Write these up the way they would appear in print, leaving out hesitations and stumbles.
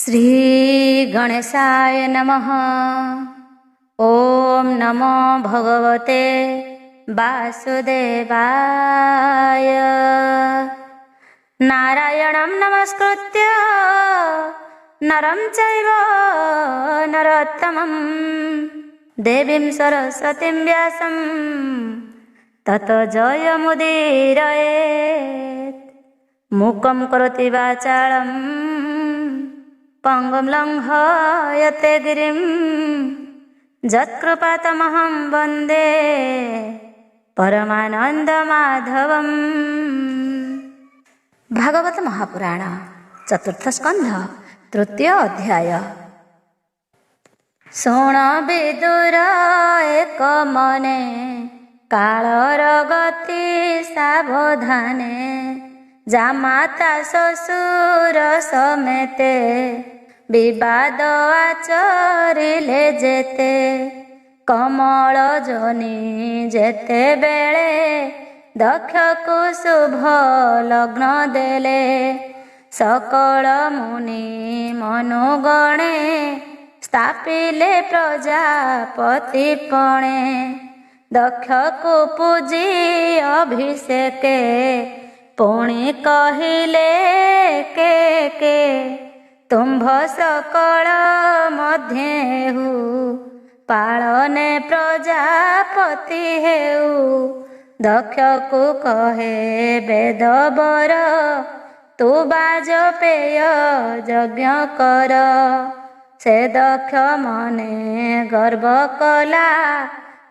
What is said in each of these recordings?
श्री गणेशाय नमः। ओम नमो भगवते वासुदेवाय। नारायणं नमस्कृत्य नरं चैव नरोत्तमं देवीं सरस्वतीं व्यासं ततो जयमुदीरयेत्। मूकं करोति वाचालं पंगुं लंघयते गिरिं यत्कृपातमहं वन्दे परमानन्दमाधवम्। भागवत महापुराण चतुर्थ स्कंध तृतीय अध्याय। शुण विदुर एक मने कालर गति सावधाने। जामाता ससुर समेते विवाद आचरिले जेते। कमल जनी जेते बेले दक्षको शुभ लग्न देले। सकल मुनि मनुगणे स्थापिले प्रजापति पणे। दक्षको पूजी अभिषेके पुणी कहिले के तुम्भ सकल मध्येहु। पालने प्रजापति हेउ दक्ष को कहे वेद बर। तू बाजपेय यज्ञ कर। से दक्ष मने गर्व कला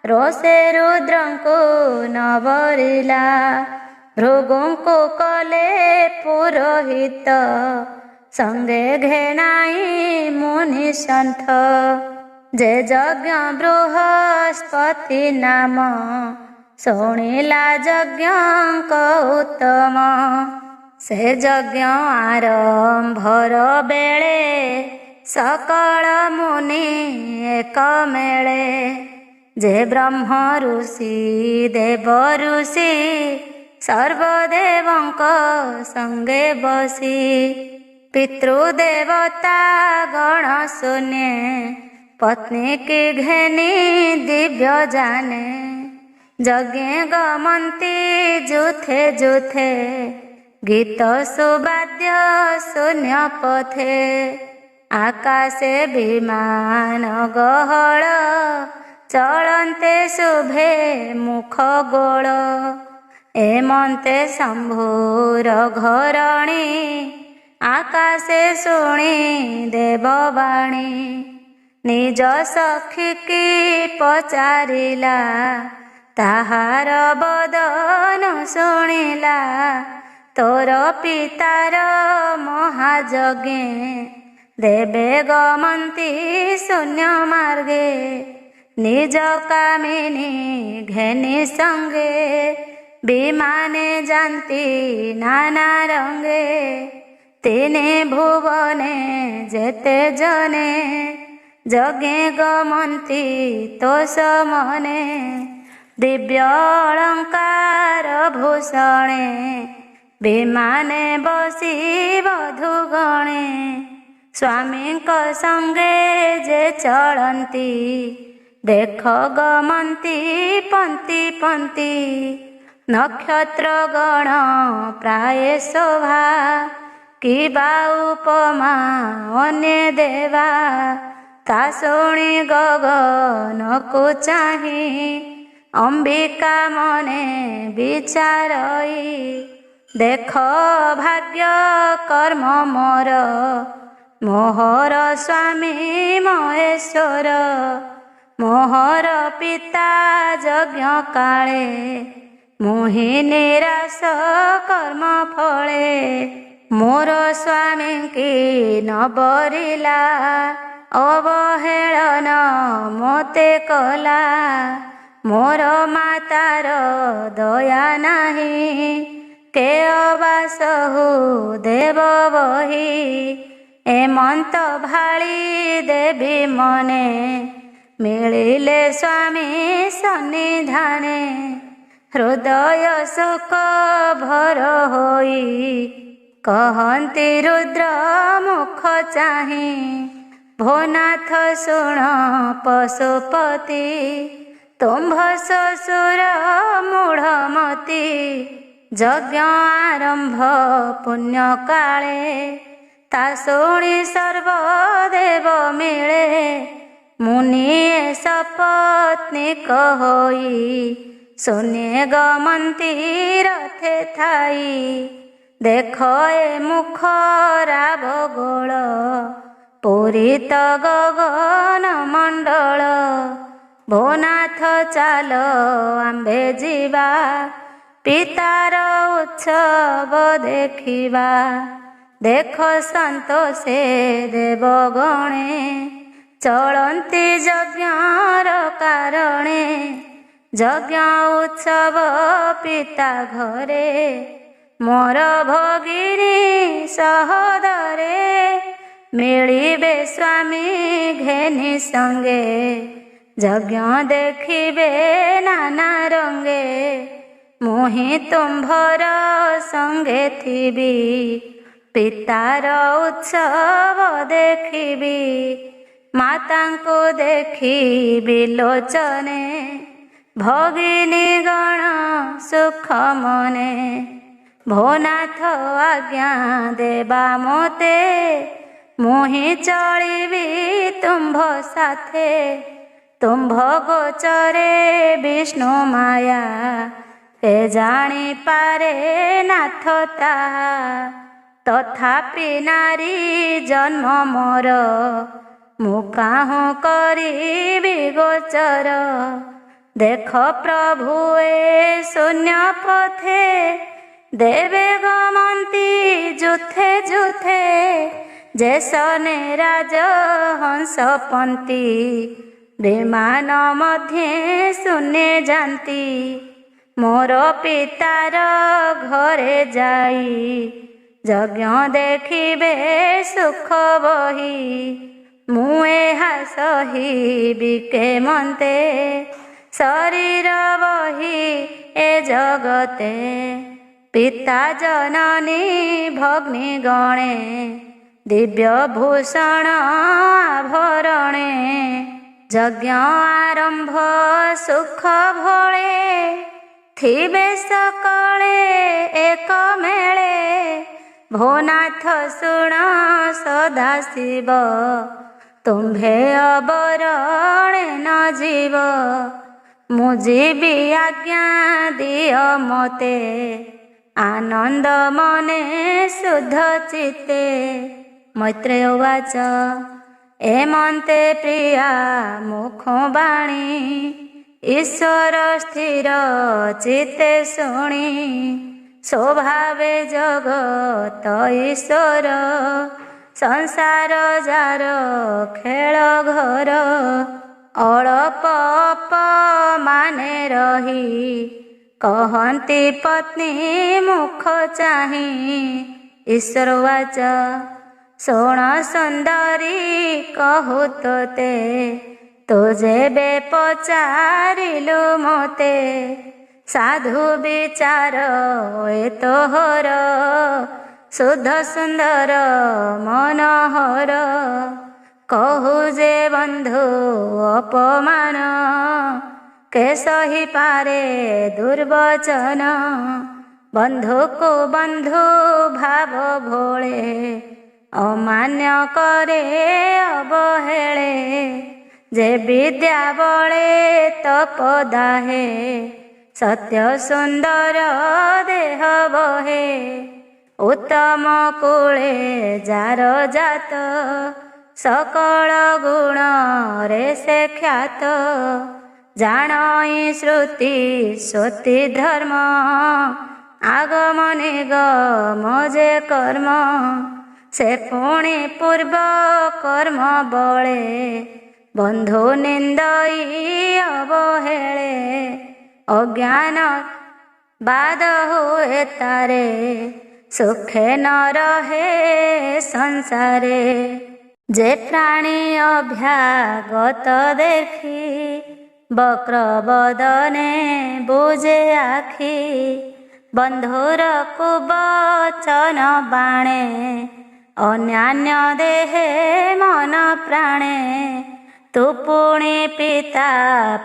रोषे रुद्रंको न बरिला। भृगुंको कले पुरोहित संगे घेनाई मुनि सन्थ। जे यज्ञ बृहस्पति नाम शुणिला यज्ञ उत्तम। से यज्ञ आरंभर बेले सकल मुनि एक मेले। जे ब्रह्म ऋषि देव ऋषि सर्वदेवंक संगे बसी। पितृदेवता गण शून्य पत्नी की घेनी दिव्य जाने। यज्ञ गमंती जुथे जुथे गीत सुवाद्य शून्य पथे। आकाशे विमान गहळ चलन्ते शुभे मुख गोळ। एमन्ते शंभुर घरणी आकाशे शुणी देववाणी। निज सखी की पचारिला ताहार बदन शुणिला। तोर पितार महायज्ञे देवे गमंती शून्य मार्गे। निज कामिनी घेनी संगे विमाने जानती नाना रंगे। तेने भुवने जेते जने जगे गमंती तो समने। दिव्य अलंकार भूषणे विमाने बसी वधुगणे। स्वामी को संगे जे चलंती देख गमंती पंक्ति पंक्ति। नक्षत्र गण प्राय शोभा कि उपमा अन्य देवा। ता शुणी गगन को चाही अंबिका मने विचारई। देख भाग्य कर्म मोर मोहर स्वामी महेश्वर। मोहर पिता यज्ञ काले मुहि निराश कर्म फले। मोर स्वामी की न बरिला अवहेलन मोते कला। मोर मातार दया नाही के अबासहु देव बही। एमंत भाली देवी मने मिलिले स्वामी सन्निधाने। हृदय सुख भर होई कहन्ति रुद्र मुख चाहि भोनाथ शुण पशुपति तुम्भ शशुर मूढ़मती यज्ञ आरंभ पुण्य काले ता शुणी सर्वदेव मिले मुनि सपत्नीक होई शून्य गमन्ति रथे थाई देख ए मुख राव गोल पूरित गगन मंडल भोनाथ चाल आंबे जीवा पितार उत्सव देखिबा देख संतोषे देवगणे चलन्ति यज्ञर कारणे यज्ञ उत्सव पिता घरे मोर भगिनी सहोदरे मिलिबे स्वामी घेनि संगे यज्ञ देखिबे नाना रंगे मुहि तुम्भर संगे थिबी पितार उत्सव देखिबी मातांको देखिबी लोचने भगिनी गण सुख मने भोनाथ आज्ञा देबा मोते मुहि चलिबी तुम्भ साथे तुम्भ गोचरे विष्णु माया के जानी पारे नाथ ताहा तथापि नारी जन्म मोर मु काहू करिबी गोचर देख प्रभु ए शून्य पथे देवे गमन्ति जुथे जुथे जेसने राज हंस पंती विमान मध्ये शून्य जाती मोर पितार घरे जाई यज्ञ देखिबे सुख बही मुहा सहिबी केमन्ते शरीर बही ए जगते पिता जननी भग्नि गणे दिव्य भूषण आभरणे यज्ञ आरंभ सुख भळे थिबे सकळे एक मेळे भोनाथ शुण सदाशिव तुम्भे अबरणे न जीव मु जीवी आज्ञा दिय मते आनंद मने शुद्ध चित्ते मैत्रेय उवाच एमन्ते प्रिया मुखो बाणी ईश्वर स्थिर चित्ते शुणी स्वभावे जगत ईश्वर संसार जार खेल घर अळप अपमाने रही कहन्ति पत्नी मुख चाहि ईश्वर उवाच शोण सुंदरी कहु तोते तु जेबे पचारिलु मोते साधु विचार ए तोहर शुद्ध सुंदर मनोहर कहु जे बंधु अपमान के सही पारे दुर्वचन बंधु को बंधु भाव भोले अमान्य करे अवहेले जे विद्या बळे तपदाहे सत्य सुंदर देह बहे उत्तम कूले जार जात सकल गुण रे से ख्यात जानई श्रुति श्रुति धर्म आगम निगम जे कर्म से पुणी पूर्व कर्म बळे बंधु निंदई अवहेले अज्ञान बाद हुए तारे सुखे न रहे संसारे जे प्राणी अभ्यागत देखी वक्र बदने बुझे आखी ବନ୍ଧୁର କୁବଚନ ବାଣେ, ଅନ୍ୟାନ୍ୟ ଦେହେ ମନ ପ୍ରାଣେ। ତୁ ପୁଣି ପିତା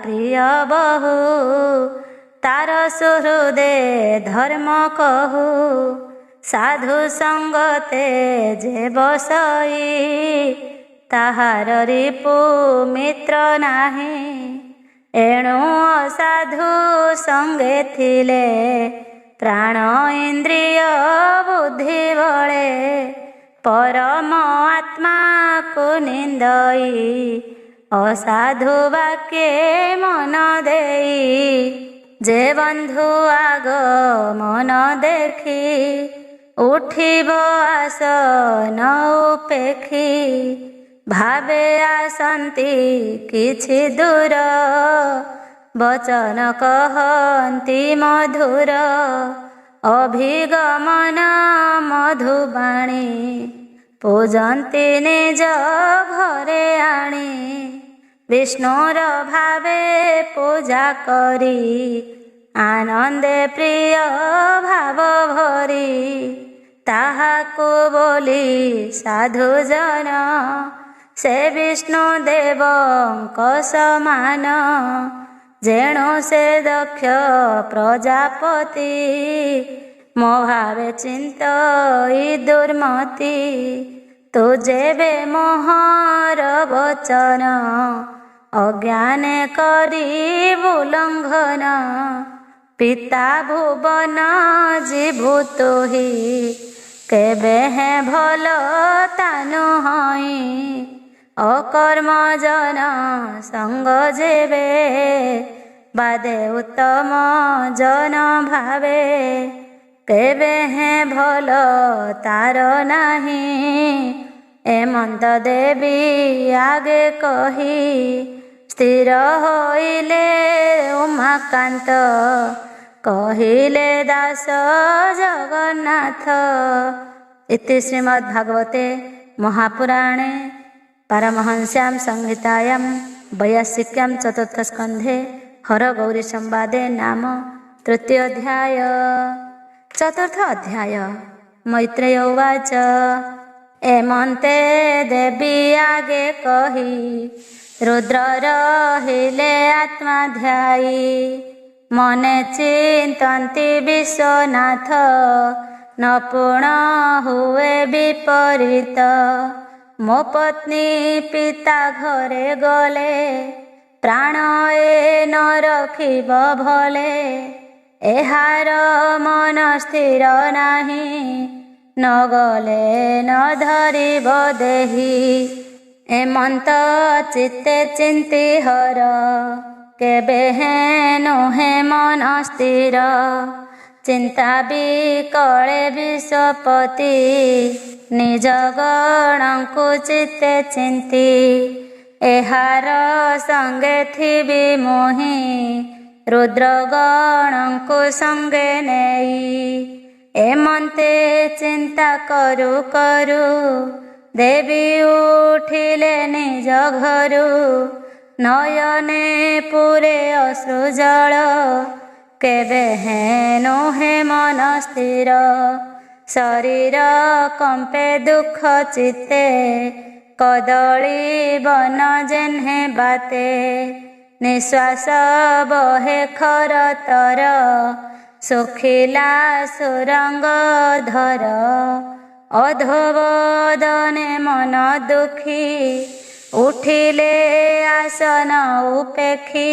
ପ୍ରିୟ ବହୁ, ତାର ସୁହୃଦେ ଧର୍ମ କହୁ। ସାଧୁ ସଙ୍ଗତେ ଯେ ବସଇ, ତାହାର ରିପୁ ମିତ୍ର ନାହିଁ। ଏଣୁ ଅସାଧୁ ସଙ୍ଗେ ଥିଲେ, ପ୍ରାଣ ଇନ୍ଦ୍ରିୟ ବୁଦ୍ଧି ବଳେ। ପରମ ଆତ୍ମାକୁ ନିନ୍ଦଇ, ଅସାଧୁ ବାକ୍ୟେ ମନ ଦେଇ। ଯେ ବନ୍ଧୁ ଆଗମନ ଦେଖି, ଉଠିବ ଆସନ ଉପେକ୍ଷି। ଭାବେ ଆସନ୍ତି କିଛି ଦୂର, ବଚନ କହନ୍ତି ମଧୁର। ଅଭିଗମନ ମଧୁବାଣୀ, ପୂଜନ୍ତି ନିଜ ଘରେ ଆଣି। ବିଷ୍ଣୁର ଭାବେ ପୂଜା କରି, ଆନନ୍ଦେ ପ୍ରିୟ ଭାବ ଭରି। ତାହାକୁ ବୋଲି ସାଧୁଜନ, ସେ ବିଷ୍ଣୁ ଦେବଙ୍କ ସମାନ। ଯେଣୁ ସେ ଦକ୍ଷ ପ୍ରଜାପତି, ମୋ ଭାବେ ଚିନ୍ତଇ ଦୁର୍ମତି। ତୁ ଯେବେ ମୋହର ବଚନ, ଅଜ୍ଞାନେ କରିବୁ ଲଙ୍ଘନ। ପିତା ଭୁବନ ଯିବୁ ତୁହି, କେବେ ହେ ଭଲ ତା ନୁହଇଁ। ଅକର୍ମ ଜନ ସଙ୍ଗ ଯେବେ, ବାଦେ ଉତ୍ତମ ଜନ ଭାବେ। କେବେ ହେ ଭଲ ତାର ନାହିଁ, ଏମନ୍ତ ଦେବୀ ଆଗେ କହି। ସ୍ଥିର ହୋଇଲେ ଉମାକାନ୍ତ, କହିଲେ ଦାସ ଜଗନ୍ନାଥ। ଇତି ଶ୍ରୀମଦ୍ଭାଗବତେ ମହାପୁରାଣେ ପାରମହଂସ୍ୟାಂ ସଂହିତାୟାं ବୈୟାସିକ୍ୟାं ଚତୁର୍ଥସ୍କନ୍ଧେ ହରଗୌରୀ ସମ୍ବାଦେ ନାମ ତୃତୀୟ ଅଧ୍ୟାୟ। ଚତୁର୍ଥ ଅଧ୍ୟାୟ। ମୈତ୍ରେୟ ଉବାଚ। ଏମନ୍ତେ ଦେବୀ ଆଗେ କହି, ରୁଦ୍ର ରହିଲେ ଆତ୍ମା ଧ୍ୟାଇ। ମନେ ଚିନ୍ତନ୍ତି ବିଶ୍ୱନାଥ, ନ ପୁଣ ହୁଏ ବିପରୀତ। ମୋ ପତ୍ନୀ ପିତା ଘରେ ଗଲେ, ପ୍ରାଣ ଏ ନ ରଖିବ ଭଲେ। ଏହାର ମନ ସ୍ଥିର ନାହିଁ, ନ ଗଲେ ନ ଧରିବ ଦେହି। ଏମନ୍ତ ଚିତ୍ତେ ଚିନ୍ତି ହର, କେବେ ହେଁ ନୁହେଁ ମନ ସ୍ଥିର। ଚିନ୍ତା ବିକଳେ ବିଶ୍ୱପତି, ନିଜ ଗଣଙ୍କୁ ଚିତ୍ତେ ଚିନ୍ତି। ଏହାର ସଙ୍ଗେ ଥିବି ମୋହି, ରୁଦ୍ର ଗଣଙ୍କୁ ସଙ୍ଗେ ନେଇ। ଏମନ୍ତେ ଚିନ୍ତା କରୁ କରୁ, ଦେବୀ ଉଠିଲେ ନିଜ ଘରୁ। ନୟନେ ପୁରେ ଅଶ୍ରୁ ଜଳ, କେବେ ହେଁ ନୁହେଁ ମନ ସ୍ଥିର। ଶରୀର କମ୍ପେ ଦୁଃଖ ଚିତ୍ତେ, କଦଳୀ ବନ ଯେହ୍ନେ ବାତେ। ନିଶ୍ୱାସ ବହେ ଖର ତର, ଶୁଖିଲା ସୁରଙ୍ଗ ଧର। ଅଧୋବଦନେ ମନ ଦୁଃଖୀ, ଉଠିଲେ ଆସନ ଉପେକ୍ଷୀ।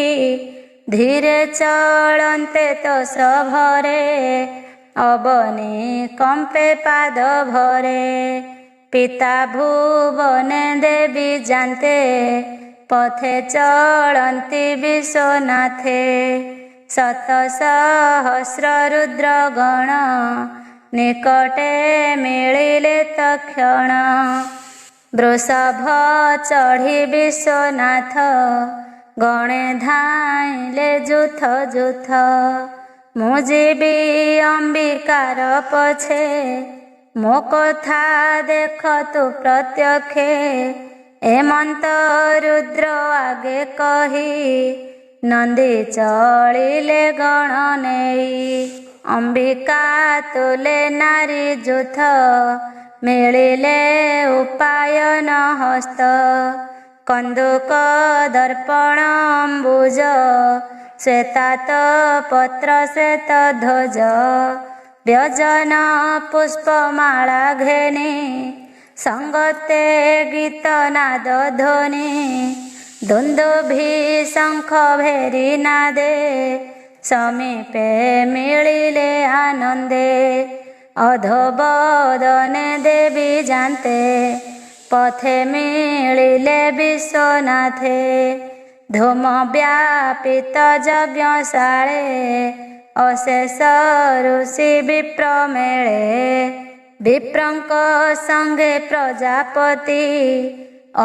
ଧୀରେ ଚଳନ୍ତେ ତୋଷ ଭରେ, ଅବନୀ କମ୍ପେ ପାଦ ଭରେ। ପିତା ଭୁବନେ ଦେବୀ ଯାନ୍ତେ, ପଥେ ଚଳନ୍ତି ବିଶ୍ୱନାଥେ। ଶତ ସହସ୍ର ରୁଦ୍ର ଗଣ, ନିକଟେ ମିଳିଲେ ତକ୍ଷଣ। ବୃଷଭ ଚଢ଼ି ବିଶ୍ୱନାଥ, ଗଣେ ଧାଇଁଲେ ଯୁଥ ଯୁଥ। ମୁଁ ଯିବି ଅମ୍ବିକାର ପଛେ, ମୋ କଥା ଦେଖ ତୁ ପ୍ରତ୍ୟକ୍ଷେ। ଏମନ୍ତ ରୁଦ୍ର ଆଗେ କହି, ନନ୍ଦୀ ଚଳିଲେ ଗଣ ନେଇ। ଅମ୍ବିକା ତୁଲେ ନାରୀ ଯୁଥ ମିଳିଲେ ଉପାୟନ ହସ୍ତ କନ୍ଦୁକ ଦର୍ପଣ ଅମ୍ବୁଜ ଶ୍ଵେତାତ ପତ୍ର ଶ୍ଵେତ ଧ୍ୱଜ ବ୍ୟଜନ ପୁଷ୍ପମାଳା ଘେନି ସଙ୍ଗତେ ଗୀତ ନାଦ ଧ୍ୱନି ଦୁନ୍ଦୁଭି ଶଙ୍ଖ ଭେରି ନାଦେ ସମୀପେ ମିଳିଲେ ଆନନ୍ଦେ ଅଧୋବଦନେ ଦେବୀ ଜାନ୍ତେ ପଥେ ମିଳିଲେ ବିଶ୍ୱନାଥେ ଧୂମ ବ୍ୟାପିତ ଯଜ୍ଞଶାଳେ ଅଶେଷ ଋଷି ବିପ୍ର ମେଳେ ବିପ୍ରଙ୍କ ସଙ୍ଗେ ପ୍ରଜାପତି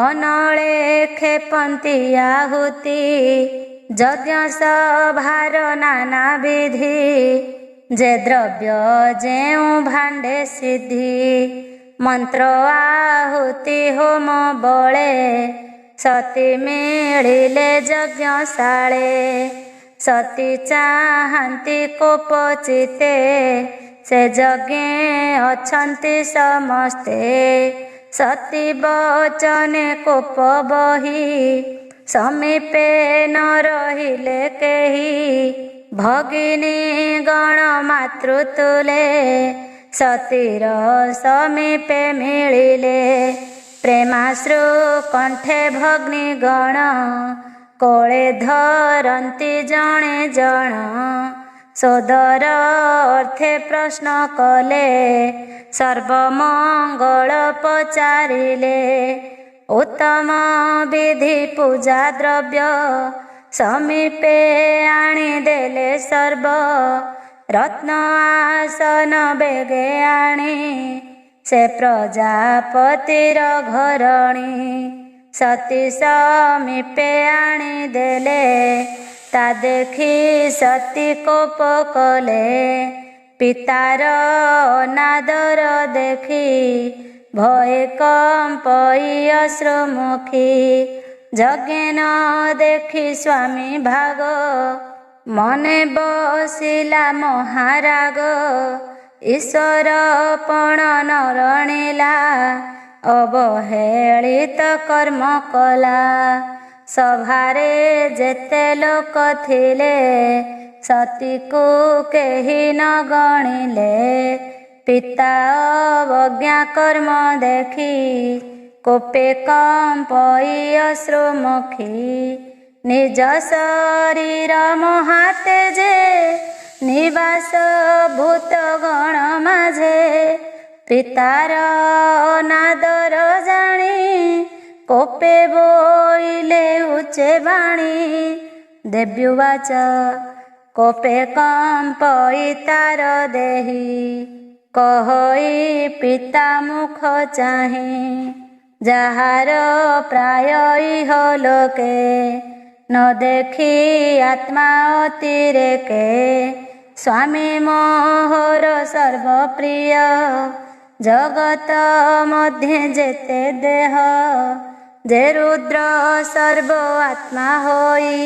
ଅନଳେ କ୍ଷେପନ୍ତି ଆହୁତି ଯଜ୍ଞ ସଭାର ନାନା ବିଧି ଯେ ଦ୍ରବ୍ୟ ଯେଉଁ ଭାଣ୍ଡେ ସିଦ୍ଧି ମନ୍ତ୍ର ଆହୁତି ହୋମ ବଳେ ସତୀ ମିଳିଲେ ଯଜ୍ଞଶାଳେ ସତୀ ଚାହାନ୍ତି କୋପ ଚିତେ ସେ ଯଜ୍ଞେ ଅଛନ୍ତି ସମସ୍ତେ ସତୀ ବଚନେ କୋପ ବହି ସମୀପେ ନ ରହିଲେ କେହି ଭଗିନୀ ଗଣ ମାତୃତୁଲେ ସତୀର ସମୀପେ ମିଳିଲେ ପ୍ରେମାଶ୍ରୁ କଣ୍ଠେ ଭଗ୍ନୀ ଗଣ କୋଳେ ଧରନ୍ତି ଜଣେ ଜଣ ସୋଦର ଅର୍ଥେ ପ୍ରଶ୍ନ କଲେ ସର୍ବମଙ୍ଗଳ ପଚାରିଲେ ଉତ୍ତମ ବିଧି ପୂଜା ଦ୍ରବ୍ୟ ସମୀପେ ଆଣିଦେଲେ ସର୍ବ ରତ୍ନ ଆସନ ବେଗେ ଆଣି ସେ ପ୍ରଜାପତିର ଘରଣୀ ସତୀ ସମୀପେ ଆଣିଦେଲେ ତା ଦେଖି ସତୀ କୋପ କଲେ ପିତାର ଅନାଦର ଦେଖି ଭୟେ କମ୍ପଇ ଅଶ୍ରୁମୁଖୀ ଯଜ୍ଞେ ନ ଦେଖି ସ୍ୱାମୀ ଭାଗ ମନେ ବସିଲା ମହାରାଗ ଈଶ୍ୱର ପଣ ନରଣିଲା ଅବହେଳିତ କର୍ମ କଲା ସଭାରେ ଯେତେ ଲୋକ ଥିଲେ ସତୀକୁ କେହି ନ ଗଣିଲେ ପିତା ଅବଜ୍ଞା କର୍ମ ଦେଖି କୋପେ କମ୍ପଇ ଅଶ୍ରୁମୁଖୀ ନିଜ ଶରୀର ମହାତେଜେ ନିବାସ ଭୂତ ଗଣ ମାଝେ ପିତାର ଅନାଦର ଜାଣି କୋପେ ବୋଇଲେ ଉଚ୍ଚେ ବାଣୀ ଦେବ୍ୟୁବାଚ କୋପେ କମ୍ପଇ ତାର ଦେହି କହଇ ପିତା ମୁଖ ଚାହିଁ ଯାହାର ପ୍ରାୟ ଇହ ଲୋକେ ନ ଦେଖି ଆତ୍ମା ଅତିରେକେ ସ୍ୱାମୀ ମୋହର ସର୍ବପ୍ରିୟ ଜଗତ ମଧ୍ୟେ ଯେତେ ଦେହ ଯେ ରୁଦ୍ର ସର୍ବ ଆତ୍ମା ହୋଇ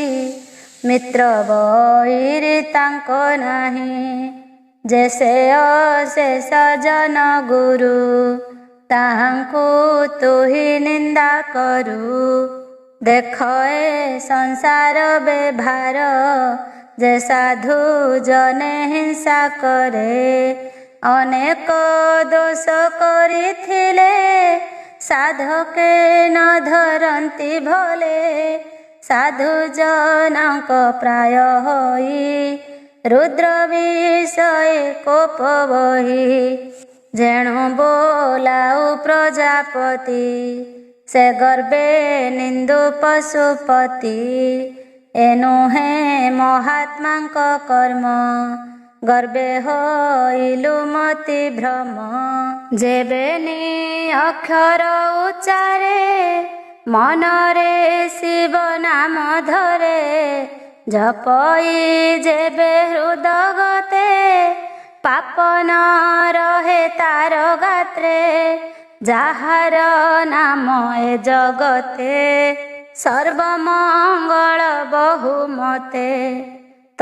ମିତ୍ର ବୈରୀ ତାଙ୍କ ନାହିଁ ଯେ ସେ ଅଶେଷ ଜନ ଗୁରୁ ତାହାଙ୍କୁ ତୁହି ନିନ୍ଦା କରୁ ଦେଖ ଏ ସଂସାର ବେଭାର ଯେ ସାଧୁ ଜନେ ହିଂସା କରେ ଅନେକ ଦୋଷ କରିଥିଲେ ସାଧକେ ନ ଧରନ୍ତି ଭଲେ ସାଧୁ ଜନଙ୍କ ପ୍ରାୟ ହୋଇ ରୁଦ୍ର ବିଷୟ କୋପ ବହି ଯେଣୁ ବୋଲାଉ ପ୍ରଜାପତି ସେ ଗର୍ବେ ନିନ୍ଦୁ ପଶୁପତି ଏନୁ ହେ ମହାତ୍ମାଙ୍କ କର୍ମ ଗର୍ବେ ହୋଇଲୁ ମତି ଭ୍ରମ ଯେବେ ନି ଅକ୍ଷର ଉଚ୍ଚାରେ ମନରେ ଶିବ ନାମ ଧରେ ଜପଇ ଯେବେ ହୃଦଗତେ ପାପ ନ ରହେ ତାର ଗାତ୍ରେ ଯାହାର ନାମ ଏ ଜଗତେ ସର୍ବମଙ୍ଗଳ ବହୁମତେ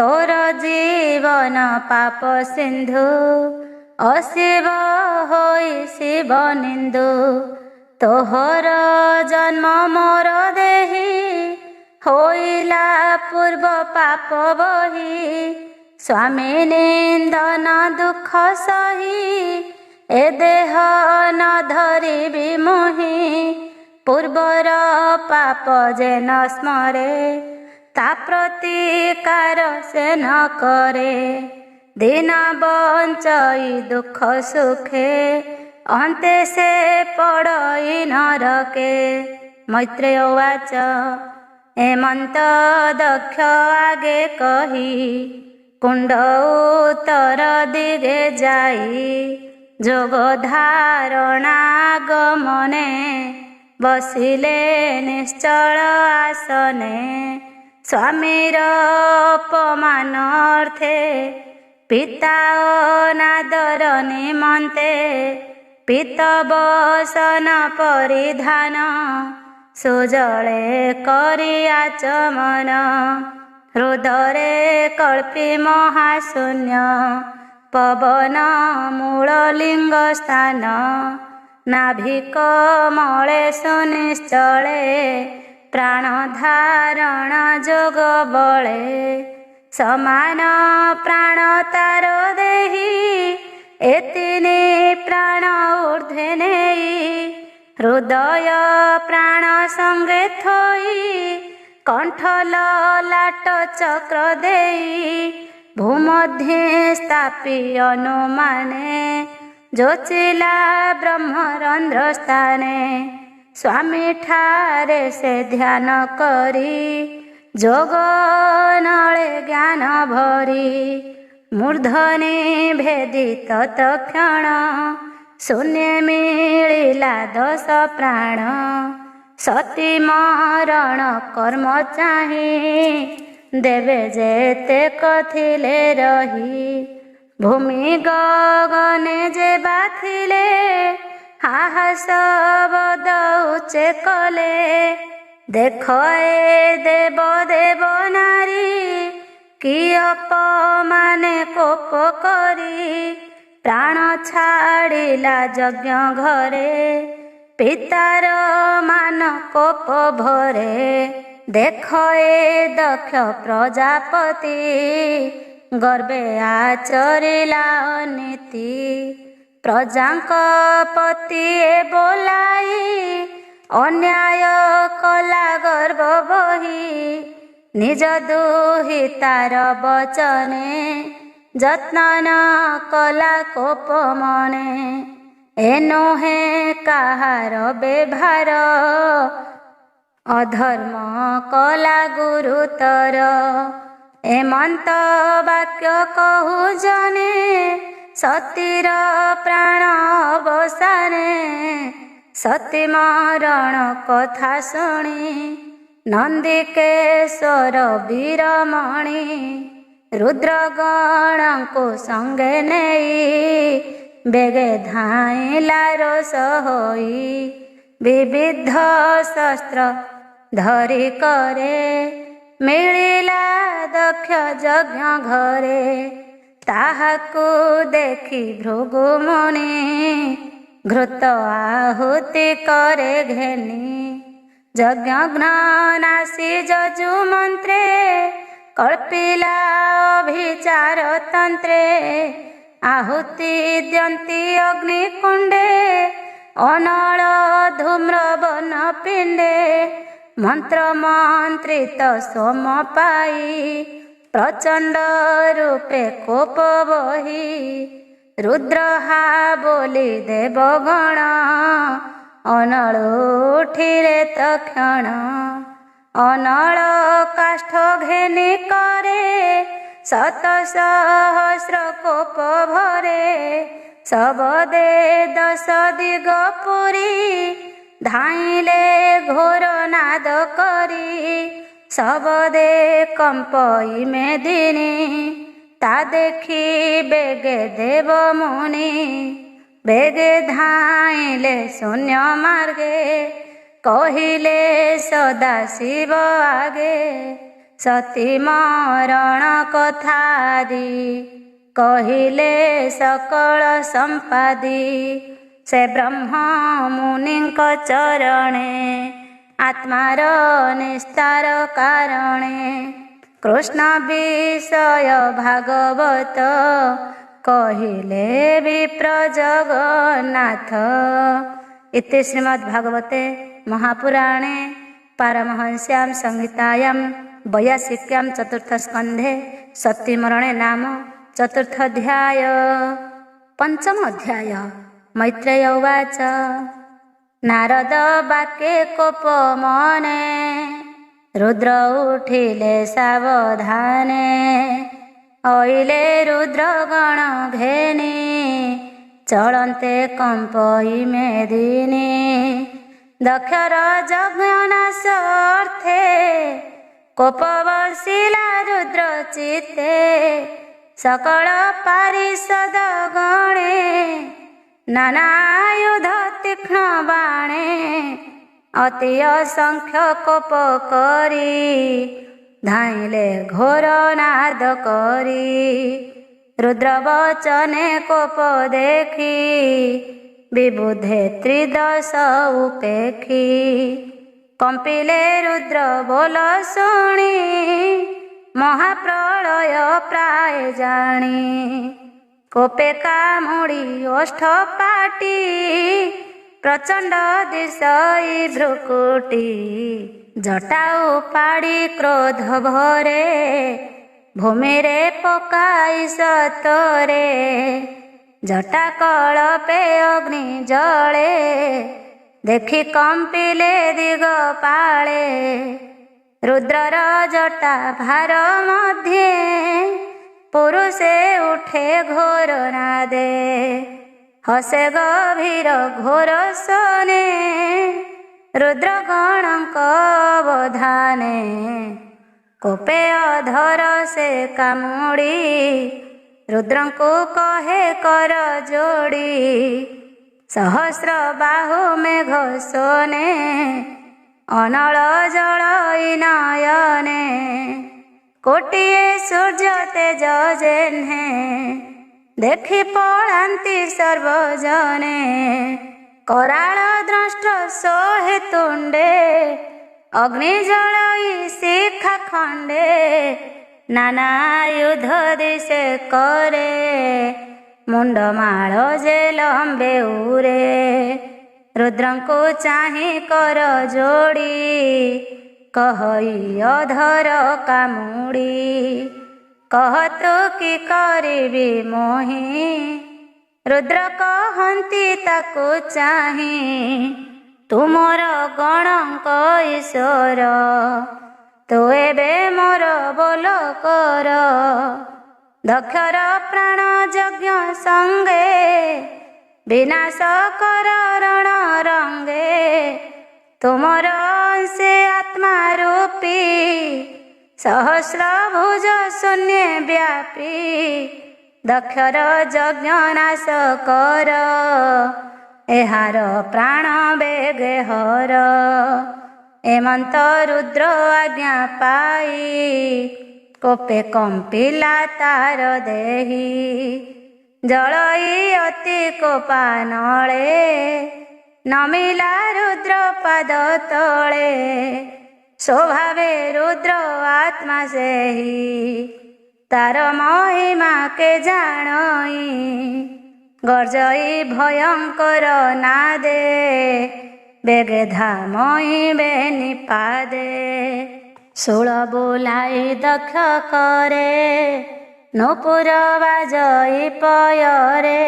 तोर जीवन पाप सिंधु अशिव होई शिव निंदु तोहर जन्म मोर देही होइला पूर्व पाप बही स्वामी निंदन दुख सही ए देह न धरिबि मोहि पूर्वर पाप जे न स्मरे ता प्रतिकार से न करे दिन बंचई दुख सुखे अन्ते से पड़ई नरके। मैत्रेय उवाच हेमंत दक्ष आगे कही कुंड उत्तर दिगे जाई जोग धारणा गमने बसिले निश्चल आसने स्वामीर अपमानार्थे पिता अनादर निमन्ते पित बसन परिधान सुजले करि आचमन हृदरे कल्पी महाशून्य पवन मूल लिंग स्थान नाभिक मले सुनिश्चले प्राण धारण जोग बले समान प्राण तार देही एतिनी प्राण ऊर्ध्वे नेई हृदय प्राण संगे थोई कंठ ललाट चक्र देई भूमध्ये स्थापी अनुमाने जोचिला ब्रह्मरंध्र स्थाने स्वामी ठारे से ध्यान करी जोग नले ज्ञान भरी मूर्धनि भेदी तत्क्षण शून्य मिलिला 10 प्राण सती मरण कर्म चाही देवे जेते कथिले रही भूमि गगने जे बाथिले हाहास बद उच्चे कले देख ए देव देव नारी कि अपमाने कोप करी प्राण छाड़िला यज्ञ घरे पितार मान कोप भरे देख ए दक्ष प्रजापति गर्वे आचरिला अनीति प्रजांक पति बोलाई अन्याय कला गर्व बही निज दुहितार बचने जत्न न कला कोप मने एनो हे काहार बेभार अधर्म कला गुरुतर हेमंत वाक्य कहु जने सतीर प्राण अवसाने सती मरण कथा शुणी नंदिकेश्वर वीरमणि रुद्रगण को संगे नेई बेगे धाइला रोष होई विविध शस्त्र धरी करे मिलिला दक्ष यज्ञ घरे ताहाकु देखी भृगु मुनि घृत आहुति करे घेनी यज्ञ नासी जजु मंत्रे कल्पिला अभिचार तंत्रे आहुति द्यन्ति अग्निकुंडे अनल धूम्र वन पिंडे मंत्र मंत्रित सोम पाई प्रचंड रूपे कोप बही रुद्रहा बोली देवगण अनल उठिले तक्षण अनल काष्ठ घेनी करे 7 सहस्र कोप भरे सबदे 10 दिग पुरी धाइले घोर नाद करी सबदे कंपई मेदिनी ता देखी बेगे देव मुनि बेगे धाइले शून्य मार्गे कहिले सदा शिव आगे सती मरण कथादि कहिले सकल संपादी से ब्रह्म मुनिंक चरणे आत्मार निस्तार कारणे कृष्ण विषय भागवत कहिले विप्र जगन्नाथ। इति श्रीमद्भागवते महापुराणे पारमहंस्यां संहितायां 82 चतुर्थस्कन्धे सतीमरणे नाम चतुर्थोऽध्याय। पंचम अध्याय। मैत्रेय उवाच नारद वाक्ये कोप मने रुद्र उठिले सावधाने अइले रुद्रगण घेनी चलन्ते कम्पई मेदिनी दक्षर यज्ञनाश अर्थे कोप बसिला रुद्र चित्ते सकल पारिषद गणे नानायुध तीक्ष्ण बाणे अति असंख्य कोप करी धाइले घोर नाद करी रुद्र वचने कोप देखी विबुधे त्रिदश उपेखी कंपिले रुद्र बोल शुणी महाप्रलय प्राय जानी कोपे कामुड़ी ओष्ठ पाटी प्रचंड दिशई भ्रुकुटी जटा उपाड़ी क्रोध भरे भूमि रे पकाई सतरे जटा कलपे अग्नि जले देखी कंपिले दिगपाले रुद्रर जटा भार मध्ये पुरुषे उठे घोर नादे हसे गभीर घोर सने रुद्रगणक अवधाने कोपे अधर से कामुड़ी रुद्रंको कहे कर जोड़ी सहस्र बाहु मेघ सोने अनल जल नयने कोटिए सूर्य तेज जेन्हे देखि पलांती सर्वजने कराल द्रष्ट सोहे तुंडे अग्नि जलई शिखा खंडे नाना युध दिशे करे मुंडमाल जे लंबे उरे रुद्रंको चाहि कर जोड़ी कहई अधर कामुड़ी कहतु कि करिबी मोहि रुद्र कहंती ताकु चाहि तुमर गणक ईश्वर तु एबे मोर बोल कर दक्षर प्राण यज्ञ संगे विनाश कर रण रंगे तुमर अंशे आत्मा रूपी सहस्र भुज शून्य व्यापी दक्षर यज्ञ नाश कर एहार प्राण बेगे हर एमंत रुद्र आज्ञा पाई कोपे कंपिला तार देही जलई अति कोपा नळे नमिला रुद्र पाद तळे स्वभावे रुद्र आत्मा सेही तार महिमा के जानई गर्जई भयंकर नादे बेगे धामई बेनि पादे शूल बुलाई दक्ष करे नूपुर बाजई पयरे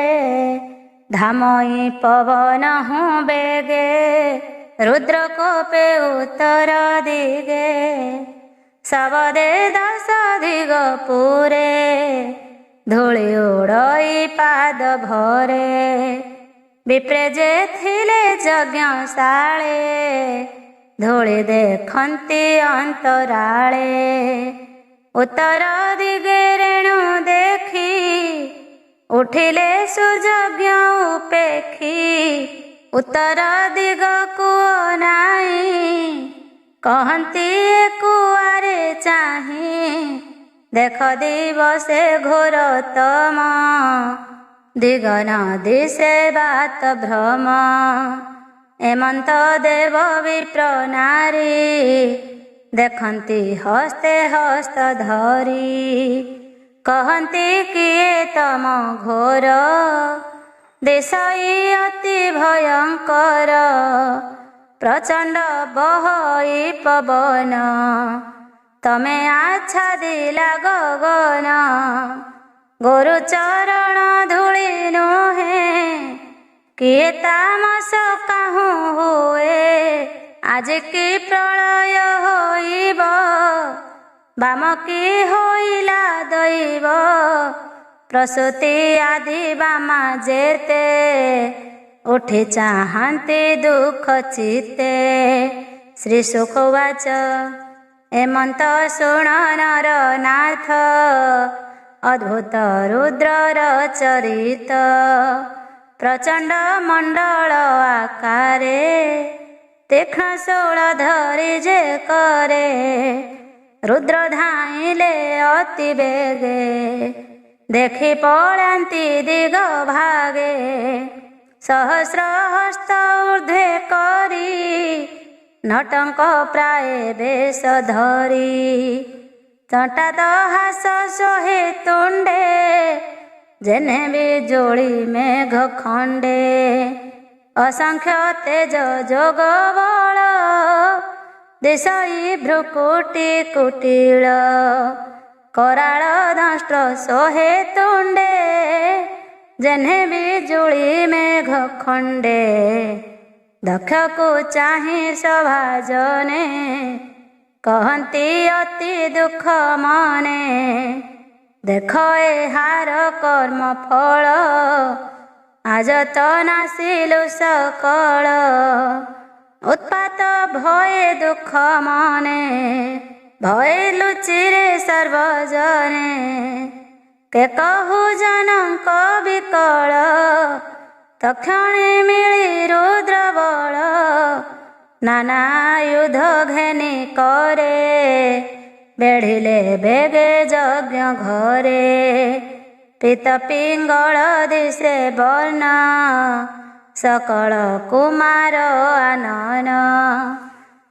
धामई पवन हूँ बेगे रुद्र कोपे उत्तर दिगे सबदे दश दिग पूरे धूଳି उड़ई पाद भरे विप्रे जे थिले यज्ञशाळे धूଳି देखंती अंतराळे उत्तर दिगे रेणु देखी उठिले सुयज्ञ उपेखी उत्तर दिग को नाई कहती कुआरे चाही देख दिवसे घोर तम दिगन दिशे बात भ्रम एमंत देव विप्र नारी देखती हस्ते हस्त धरी कहती किए तम घोर देशई अति भयंकर प्रचंड बहई पवन तमे आच्छादिला गगन गुरु चरण धूली नुहे किए तामस काहू हुए आज की प्रलय होइब बाम की होइला दैव प्रसूति आदि बामा जेते उठी चाहन्ति दुख चित्ते श्री सुखवाच एमंत शुण नर नाथ अद्भुत रुद्रर चरित प्रचंड मंडल आकारे तीक्ष्ण शूल धरि जे करे रुद्र धाइले अति बेगे देखि पलान्ति दिग भागे सहस्र हस्त ऊर्ध्वे करी नटंक प्राय बेश धरी चंटा दहास सोहे तुंडे जेने बिजुली मेघ खंडे असंख्य तेज जोग बल दिशई भ्रुकुटी कुटिल कराल दंष्ट्र सोहे तुंडे जेने बिजुली मेघ खंडे दक्ष को चाही सभाजने कहती अति दुख मने देख एहार कर्म फल आज तो नासिलु सकल उत्पात भय दुख मने भय लुचिरे सर्वजने के कहु जनक विकल तक्षणे मिली रुद्र बल नाना युध घेनी करे बेढ़िले बेगे यज्ञ घरे पीत पिंगल दिशे बर्ण सकल कुमार आनन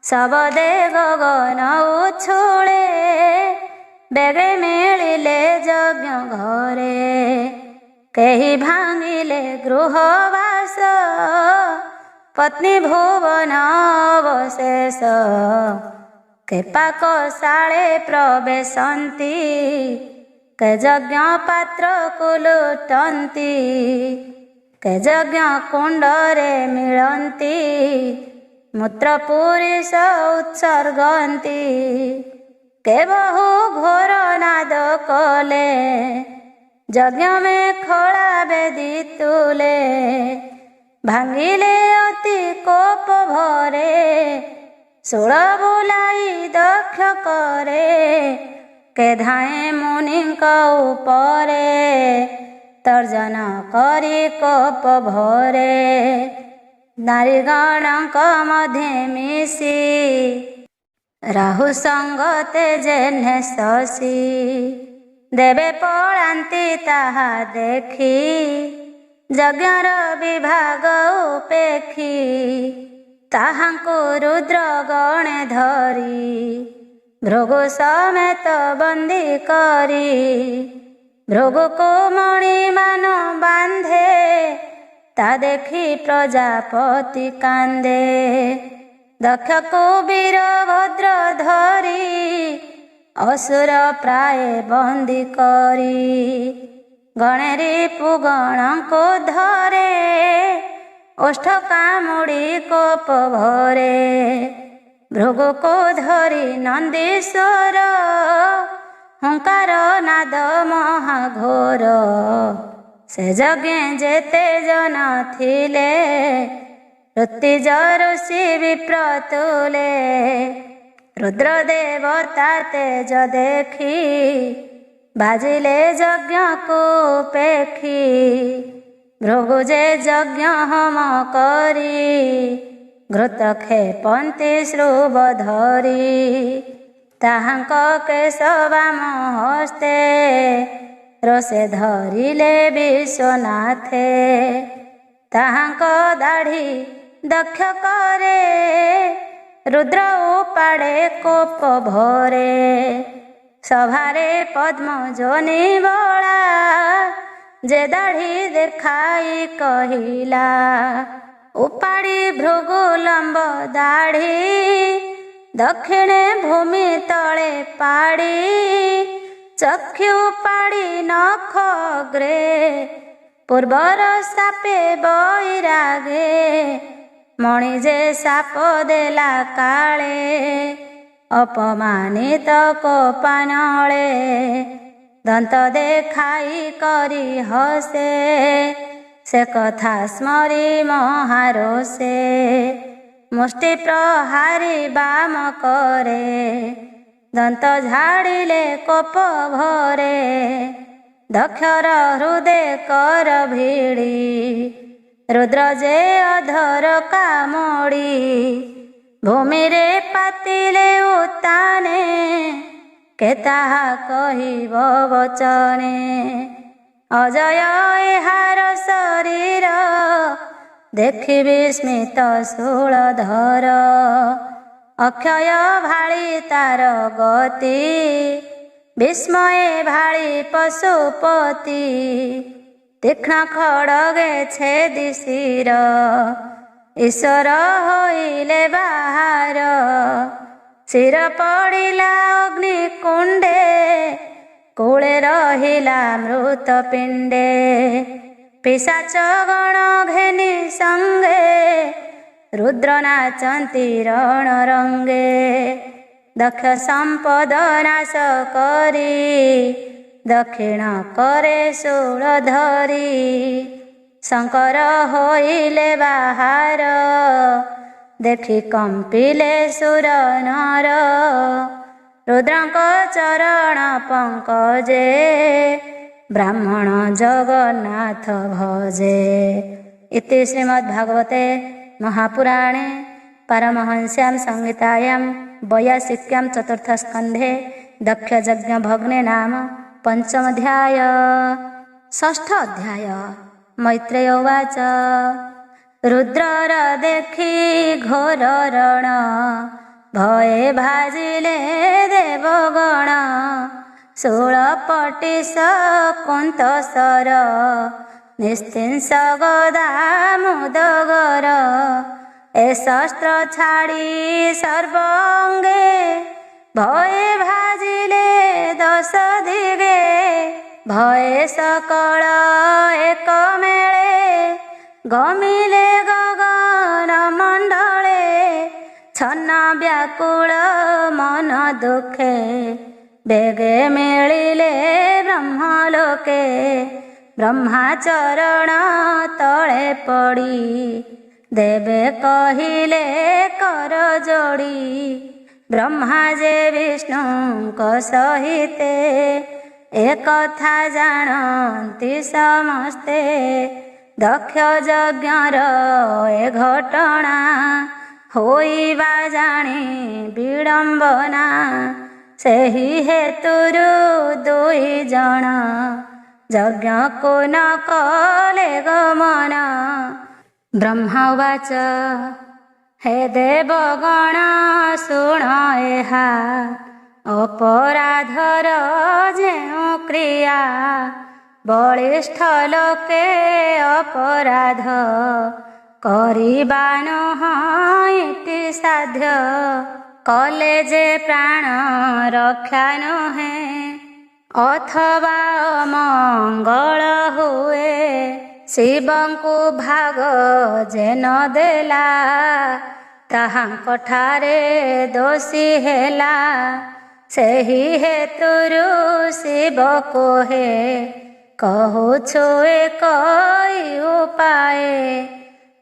सबदे गगन उछुळे बेगे मिलिले यज्ञ घरे केही भांगिले गृहवास पत्नी भुवन अवशेष के पाकशाळे प्रवेशन्ति के यज्ञ पात्र कुलुटन्ति के यज्ञ कुंडरे मिलन्ति मूत्र पुरुष उत्सर्गन्ति के बहु घोर नाद कले यज्ञ में खड़ा बेदी तुले भांगिले अति कोप भरे शूल बुलाई दक्ष करे के धाए मुनिक उपरे तर्जन करी कोप भरे नारीगणक मध्य मिशी राहु संगते जेने शशि देवे पलान्ति ताहा देखी यज्ञर विभाग उपेक्षी ताहांकु रुद्र गणे धरी भृगु समेत बंदी करी भृगु को मणि मान बांधे ता देखी प्रजापति कांदे दक्ष को वीरभद्र धरी असुर प्राय बंदी करी गणेरी पुगण को धरे ओष्ठ कामुड़ी कोप भरे भृगु को धरी नंदीश्वर हुंकार नाद महाघोर से यज्ञ जेते जन थिले ऋत्विज ऋषि विप्रतुले रुद्र देवता तेज देखी बाजिले यज्ञ को पेखी भृगु जे यज्ञ होम करी ଘୃତ ଖେପନ୍ତି ଶ୍ରୁବ ଧରି ତାହାଙ୍କ କେଶ ବାମ ହସ୍ତେ ରୋଷେ ଧରିଲେ ବିଶ୍ୱନାଥେ ତାହାଙ୍କ ଦାଢ଼ି ଦକ୍ଷ କରେ ରୁଦ୍ର ଉପାଡ଼େ କୋପ ଭରେ ସଭାରେ ପଦ୍ମ ଯୋନି ବଳା ଯେ ଦାଢ଼ି ଦେଖାଇ କହିଲା ଉପାଡ଼ି ଭୃଗୁ ଲମ୍ବ ଦାଢ଼ି ଦକ୍ଷିଣେ ଭୂମି ତଳେ ପାଡ଼ି ଚକ୍ଷୁ ପାଡ଼ି ନଖ ଅଗ୍ରେ ପୂର୍ବର ସାପେ ବୈରାଗେ ମଣି ଯେ ସାପ ଦେଲା କାଳେ ଅପମାନିତ କୋପାନଳେ ଦନ୍ତ ଦେଖାଇ କରି ହସେ ସେ କଥା ସ୍ମରି ମହାରୋଷେ ମୁଷ୍ଟି ପ୍ରହାରୀ ବାମ କରେ ଦନ୍ତ ଝାଡ଼ିଲେ କୋପ ଭରେ ଦକ୍ଷର ହୃଦେ କର ଭିଡ଼ି ରୁଦ୍ର ଯେ ଅଧର କାମୁଡ଼ି ଭୂମିରେ ପାତିଲେ ଉତ୍ତାନେ କେ ତାହା କହିବ ବଚନେ ଅଜୟ ଏହାର ଶରୀର ଦେଖି ବିସ୍ମିତ ଶୂଳଧର ଅକ୍ଷୟ ଭାଳି ତାର ଗତି ବିସ୍ମୟେ ଭାଳି ପଶୁପତି ତୀକ୍ଷ୍ଣ ଖଡ଼ଗେ ଛେଦି ଶିର ଈଶ୍ୱର ହୋଇଲେ ବାହାର ଶିର ପଡ଼ିଲା ଅଗ୍ନି କୁଣ୍ଡେ କୂଳେ ରହିଲା ମୃତ ପିଣ୍ଡେ ପିଶାଚ ଗଣ ଘେନି ସଙ୍ଗେ ରୁଦ୍ର ନାଚନ୍ତି ରଣରଙ୍ଗେ ଦକ୍ଷ ସମ୍ପଦ ନାଶ କରି ଦକ୍ଷିଣ କରେ ଶୂଳ ଧରି ଶଙ୍କର ହୋଇଲେ ବାହାର ଦେଖି କମ୍ପିଲେ ସୁର ନର ରୁଦ୍ରଙ୍କ ଚରଣ ପଙ୍କଜେ ବ୍ରାହ୍ମଣ ଜଗନ୍ନାଥ ଭଜେ। ଇତି ଶ୍ରୀମଦ୍ଭାଗବତେ महापुराणे परमहंस्यां संहितायां वैयासिक्यां चतुर्थस्कन्धे दक्षयज्ञ भग्ने नाम पंचमोऽध्याय। षष्ठ अध्याय। मैत्रेय उवाच रुद्रर देखि घोर रण भये भाजिले देवगण शूलपटिश कुन्तसर निस्तिंस गदा मुदगर ए शस्त्र छाड़ी सर्वांगे भये भाजिले दश दिगे भये सकल एक मेळे गमिले गगन मंडले छन्न व्याकुल मन दुखे बेगे मिलिले ब्रह्मलोके ब्रह्माचरण तले पड़ी देवे कहिले कर जोड़ी ब्रह्मा जे विष्णु को सहिते एक कथा जानती समस्ते दक्ष यज्ञर ए घटना होइबा जानी विडंबना सेहि हेतुरु दुई जण यज्ञ को न कले गमन। ब्रह्मा उवाच हे देवगण शुण एहा अपराधर जेउ क्रिया बलिष्ठ लोके अपराध करिबा नहैति साध्य कले जे प्राण रक्षा नहे अथवा मंगल हुए शिवंकु भाग जे न देला ताहांकठारे दोषी हेला सेहि हेतुरु शिव कोहे कहुछु एक उपाय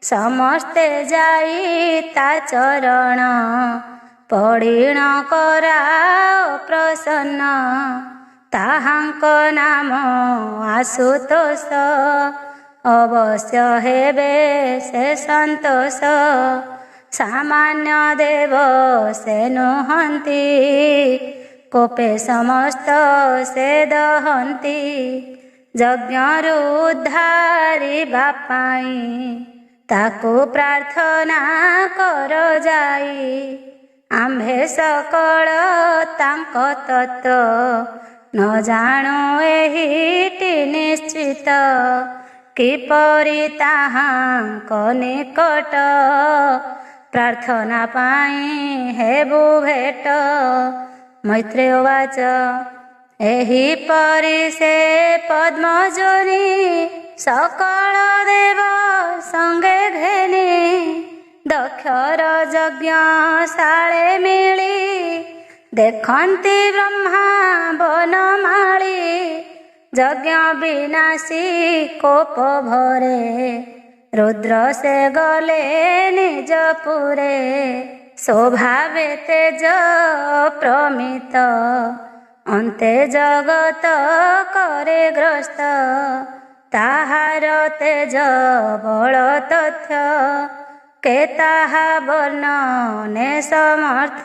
समस्ते जाई ता चरण पड़िण कराओ प्रसन्न ताहांक नाम आशुतोष अवश्य हेबे से संतोष सामान्य देव से नुहंती कोपे समस्त से दहंती यज्ञरु उद्धारिबा पाई ताकू प्रार्थना कर जाई आम्भे सकल तांक तत्व न जाणु एहिटी निश्चित किपरि ताहांक निकट प्रार्थना पाई हेबु भेट मैत्रेय उवाच एहिपरि से पद्मजोनि सकल देव संगे घेनि दक्षर यज्ञशाळे मिली देखन्ति ब्रह्मा बनमाळी यज्ञ विनाशी कोप भरे रुद्र से गले निज पुरे स्वभावे तेज प्रमित अन्ते जगत करे ग्रस्त ताहार तेज बल तथ्य के ताहा वर्णने समर्थ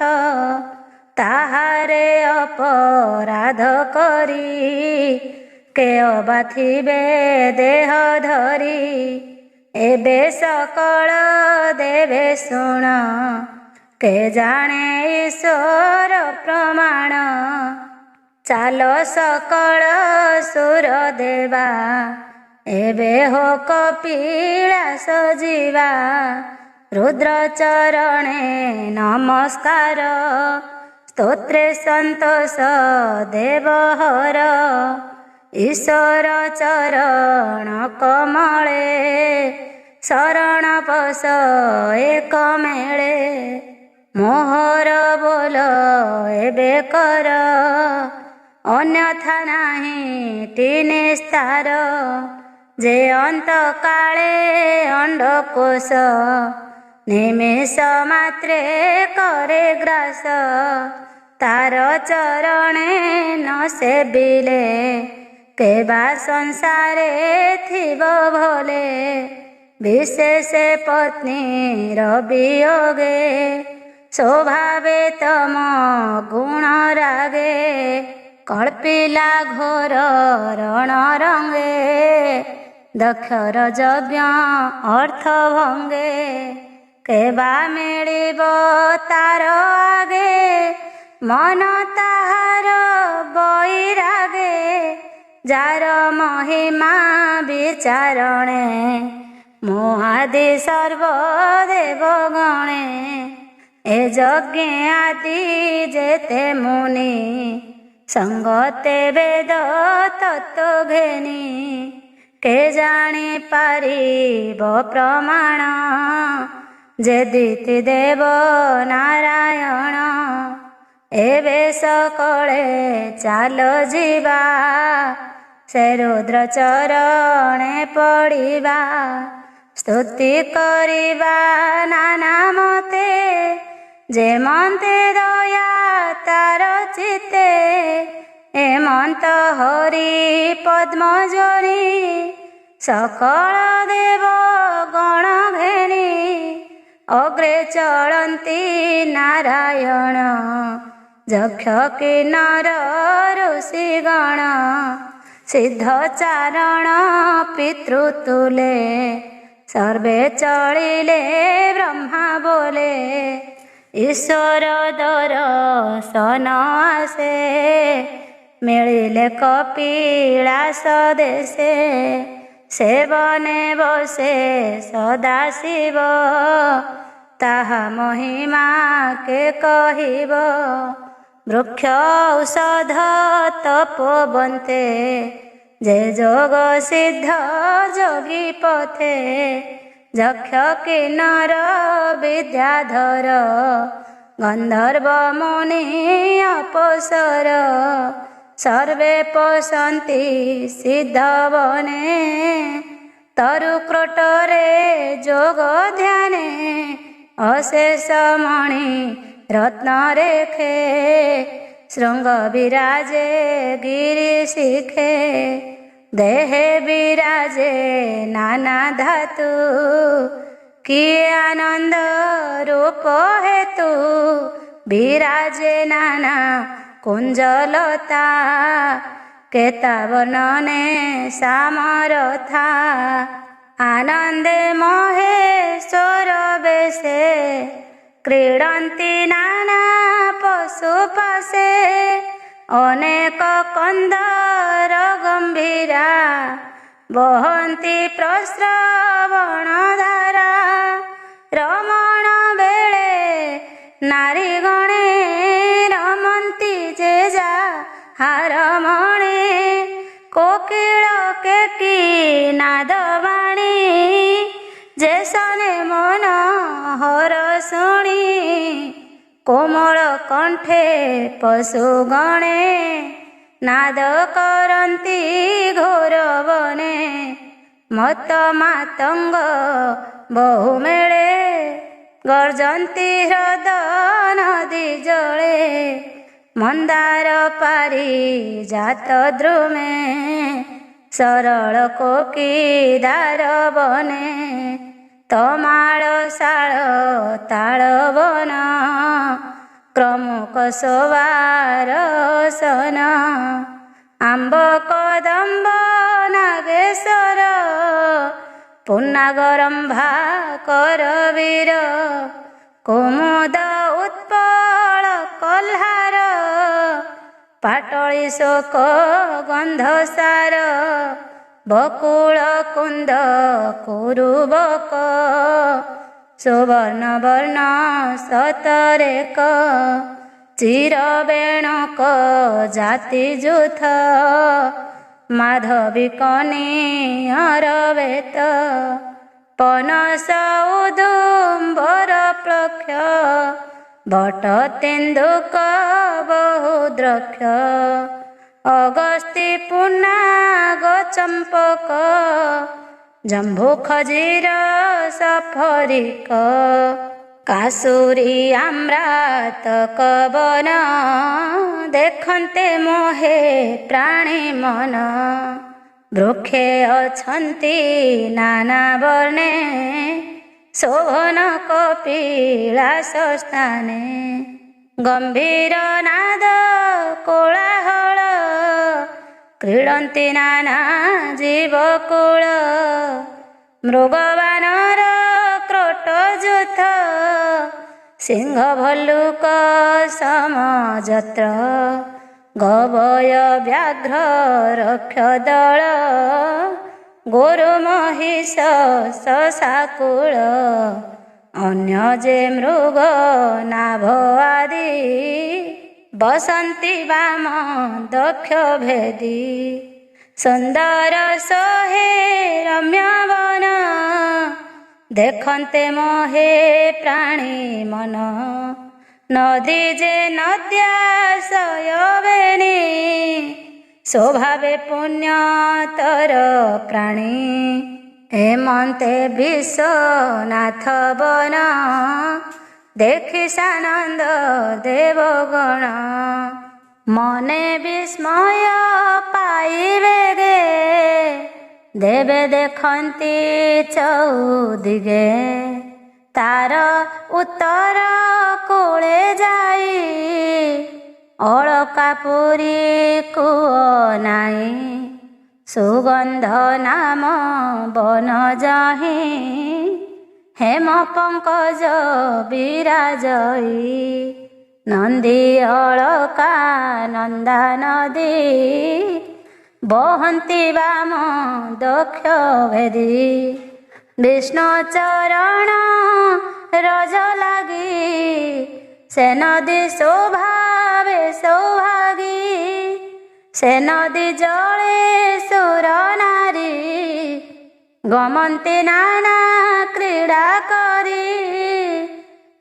ताहारे अपराध करी के अबाथिबे देह धरी एबे सकल देवे शुण के जाने ईश्वर प्रमाण चाल सकल सुर देवा एबे हो कपिलास जीवा रुद्र चरणे नमस्कार स्तोत्रे संतोष देवहर ईश्वर चरण कमले शरण पस एक मेळे मोहर बोल एबे कर अन्यथा नाही टी निस्तार जे अंत काळे अंडकोश निमेष मात्रे करे ग्रास तार चरणे न सेबिले केबा संसारे थिब भले विशेष पत्नी वियोगे स्वभावे तम गुण रागे कल्पिला घोर रण रंगे दक्षर यज्ञ अर्थ भंगे केबा मिलिब तार आगे मन ताहार बैरागे जार महिमा विचारणे मोहादि सर्वदेव गणे ए यज्ञ आदि जेते मुनि संगते वेद तत्व घेनी के जानी पारिब प्रमाण जे दिति देव नारायण एबे सकले चाल जीवा से रुद्र चरणे पड़िबा स्तुति करिबा नाना मते जे मन्ते दया तार चिते हेमंत हरि पद्मजोनि सकल देव गण घेनी अग्रे चलन्ति नारायण यक्ष किन्नर ऋषिगण सिद्धचारण पितृतुले सर्वे चलिले ब्रह्मा बोले ईश्वर दर्शन आसे मिलिले कपिलास देशे सेवने बसे सदाशिव ताहा महिमा के कहिब वृक्ष औषध तपोवन्ते जे जोग सिद्ध जोगी पथे यक्ष किन्नर विद्याधर गंधर्व मुनि अपोसर सर्वे पशन्ति सिद्धवने तरुक्रोटरे जोग ध्याने अशेष मणि रत्न रेखे श्रृंग विराजे गिरि शिखे देहे विराजे नाना धातु କିଏ ଆନନ୍ଦ ରୂପ ହେତୁ ବିରାଜେ ନାନା କୁଞ୍ଜଲତା କେତା ବର୍ଣ୍ଣନେ ସାମରଥା ଆନନ୍ଦେ ମହେଶ୍ୱର ବେଶେ କ୍ରୀଡ଼ନ୍ତି ନାନା ପଶୁ ପାଶେ ଅନେକ କନ୍ଦର ଗମ୍ଭୀରା ବହନ୍ତି ପ୍ରସ୍ରବଣ ଧାରା ରମଣ ବେଳେ ନାରୀ ଗଣେ ରମନ୍ତି ଯେ ଯାହାର କୋକିଳ କେକି ନାଦବାଣୀ ଯେ ସନେ ମନ ହର ଶୁଣି କୋମଳ କଣ୍ଠେ ପଶୁ ଗଣେ ନାଦ କରନ୍ତି ଘୋର ବନେ ମତ ମାତଙ୍ଗ ବହୁ ମେଳେ ଗର୍ଜନ୍ତି ହ୍ରଦ ନଦୀ ଜଳେ ମନ୍ଦାର ପାରି ଜାତ ଦ୍ରୁମେ ସରଳ କୋକିଦାର ବନେ ତମାଳ ଶାଳ ତାଳ ବନ କ୍ରମୁକ ଶୋଭାର ସନ ଆମ୍ବ କଦମ୍ବ ନାଗେଶ୍ୱର ପୁନାଗରମ୍ଭା କରବୀର କୁମୁଦ ଉତ୍ପଳ କହ୍ଲାର ପାଟଳି ଶୋକ ଗନ୍ଧସାର ବକୁଳ କୁନ୍ଦ କୁରୁବକ ସୁବର୍ଣ୍ଣ ବର୍ଣ୍ଣ ସତରେକ ଚିର ବେଣକ ଜାତି ଯୁଥ ମାଧବୀ କନିଅର ବେତ ପନସ ଉଦୁମ୍ବର ପ୍ଲକ୍ଷ ବଟ ତେନ୍ଦୁକ ବହୁ ଦ୍ରକ୍ଷ ଅଗସ୍ତି ପୁନାଗ ଚମ୍ପକ ଜମ୍ଭୁ ଖଜିର ସଫରିକ କାସୁରୀ ଆମ୍ରାତ କବନ ଦେଖନ୍ତେ ମୋହେ ପ୍ରାଣୀ ମନ ବୃକ୍ଷେ ଅଛନ୍ତି ନାନା ବର୍ଣ୍ଣେ ଶୋଭନ କପିଳାସ ସ୍ଥାନେ ଗମ୍ଭୀର ନାଦ କୋଳାହଳ କ୍ରୀଡ଼ନ୍ତି ନାନା ଜୀବକୁଳ ମୃଗବାନର କ୍ରୋଟ ଯୁଥ ସିଂହ ଭଲ୍ଲୁକ ସମଯତ୍ର ଗବୟ ବ୍ୟାଘ୍ର ରକ୍ଷ ଦଳ ଗୋରୁ ମହିଷ ଶଶାକୁଳ ଅନ୍ୟ ଯେ ମୃଗ ନାଭ ଆଦି ବସନ୍ତି ବାମ ଦକ୍ଷ ଭେଦି ସୁନ୍ଦର ସୋହେ ରମ୍ୟ ବନ ଦେଖନ୍ତେ ମୋହେ ପ୍ରାଣୀ ମନ ନଦୀ ଯେ ନଦ୍ୟାଶୟ ବେଣୀ ସ୍ୱଭାବେ ପୁଣ୍ୟତର ପ୍ରାଣୀ ହେମନ୍ତେ ବିଶ୍ୱନାଥ ବନ ଦେଖି ସାନନ୍ଦ ଦେବଗଣ ମନେ ବିସ୍ମୟ ପାଇବେ गे ଦେବେ ଦେଖନ୍ତି ଚଉଦିଗେ ତାର ଉତ୍ତର କୂଳେ ଯାଇ ଅଳକା ପୁରୀ କୂଅ ନାଇଁ ସୁଗନ୍ଧ ନାମ ବନ ଯାହିଁ ହେମ ପଙ୍କଜ ବିରାଜଇ ନନ୍ଦୀ ଅଳକା ନନ୍ଦା ନଦୀ ବହନ୍ତି ବାମ ଦକ୍ଷ ଭେଦି ବିଷ୍ଣୁ ଚରଣ ରଜ ଲାଗି ସେ ନଦୀ ଶୋଭାବେ ସୌଭାଗୀ ସେ ନଦୀ ଜଳେ ସୁର ନାରୀ ଗମନ୍ତି ନାନା କ୍ରୀଡ଼ା କରି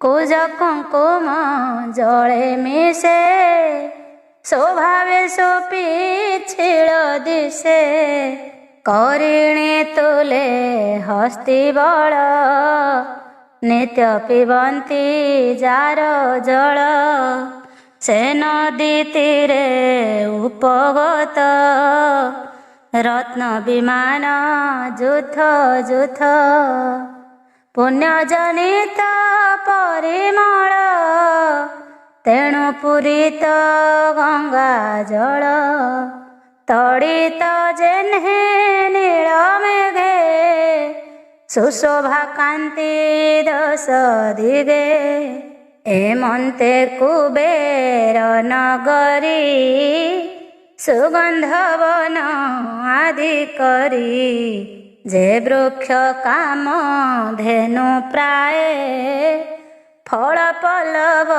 କୁଜ କୁଙ୍କୁମ ଜଳେ ମିଶେ ସ୍ୱଭାବେ ସୁପିଛିଳ ଦିଶେ କରିଣୀ ତୁଲେ ହସ୍ତି ବଳ ନିତ୍ୟ ପିବନ୍ତି ଯାର ଜଳ ସେ ନଦୀ ତୀରେ ଉପଗତ ରତ୍ନ ବିମାନ ଯୁଥ ଯୁଥ पुण्य जनित परिमल तेणु पूरित गंगा जल तड़ित जेन्हे नील मेघे सुशोभा कांति दश दिगे एमंते कुबेर नगरी सुगंध वन आदि करी जे वृक्ष काम धेनु प्राय फल पल्लव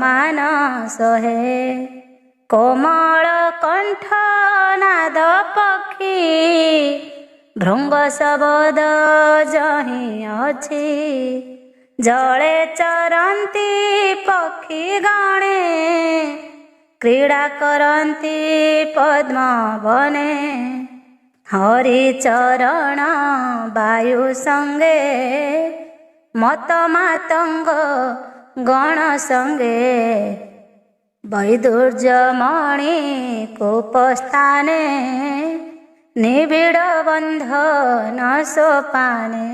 मानस हे कोमल कंठ नाद पक्षी भृंग शबद जहि अछि जले चरंती पक्षी गणे क्रीड़ा करंती पद्म बने हरि चरण वायु संगे मत मातंग गण संगे वैदुर्यमणि कूपस्थाने निबिड़ बंधन सोपाने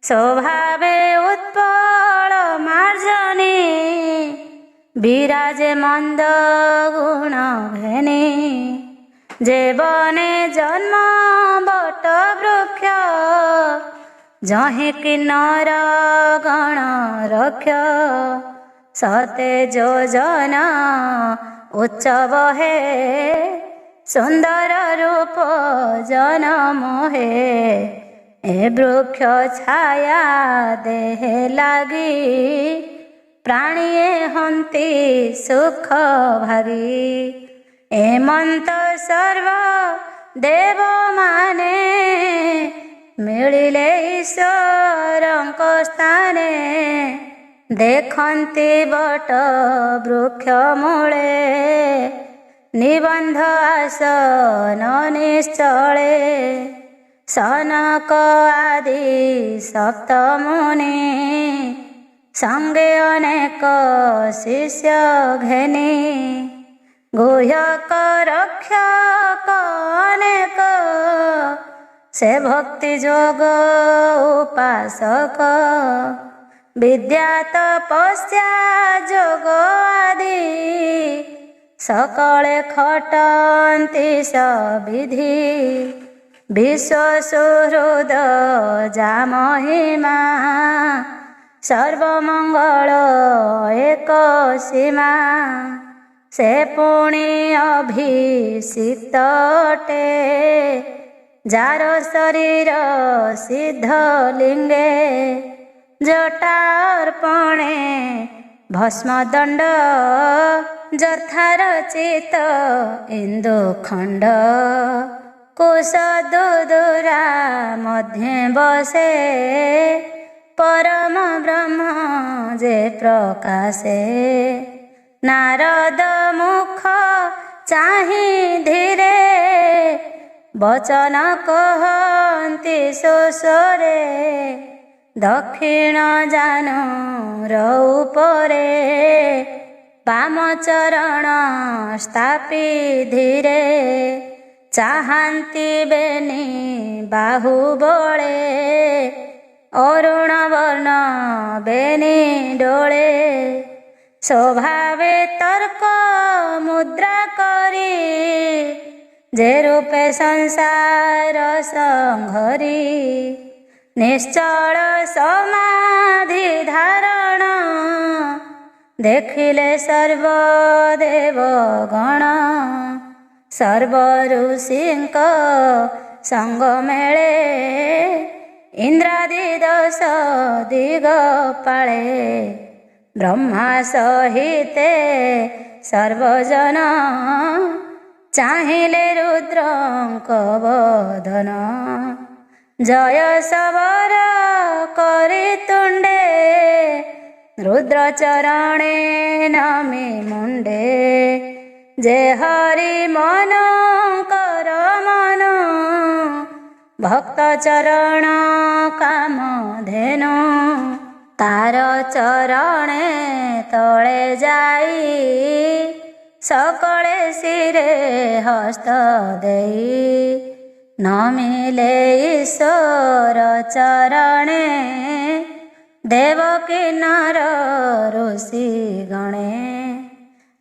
स्वभावे उत्पल मार्जनी विराजे मंद गुण घेनी जेबने जन्म बट वृक्ष जहि किन्नर गण रक्ष सते योजन उत्सव हे सुंदर रूप जन मोहे ए वृक्ष छाया देहे लागी प्राणीए हंती सुख भागी एमंत सर्व देव माने मिलिले ईश्वरंक स्थाने देखंती बट वृक्ष मूले निबंध आसन निश्चले सनक आदि सप्त मुनि संगे अनेक शिष्य घेनी गुह्यक रक्षक अनेक से भक्ति जोग उपासक विद्या तपस्या जोग आदि सकले खटंती सविधि विश्व सुहृद जा महिमा सर्वमंगल एक सीमा से पुण्य अभिषिक्त अटे जार शरीर सिद्ध लिंगे जटार्पणे भस्म दंड जथारचित इंदु खंड कुश दुदुरा मध्ये बसे परम ब्रह्म जे प्रकाशे नारद मुख चाहि धीरे वचन कहन्ति सुस्वरे दक्षिण जानूर उपरे बाम चरण स्थापी धीरे चाहन्ति बेनी बाहुबले अरुण वर्ण बेनी डोळे स्वभावे तर्क मुद्रा करी जे रूपे संसार संघरी निश्चल समाधि धारण देखिले सर्वदेव गण सर्व ऋषिंक संग मेळे इंद्रादि दश दिगपाळे ब्रह्मा सहिते सर्वजन चाहिले रुद्रंक वदन जय सवर करि तुंडे रुद्र चरणे नमि मुंडे जे हरि मन कर मन भक्त चरण काम धेनु तार चरणे तले जाई सकले सिरे हस्त देई न मिले ईश्वर चरणे देवकी नर ऋषि गणे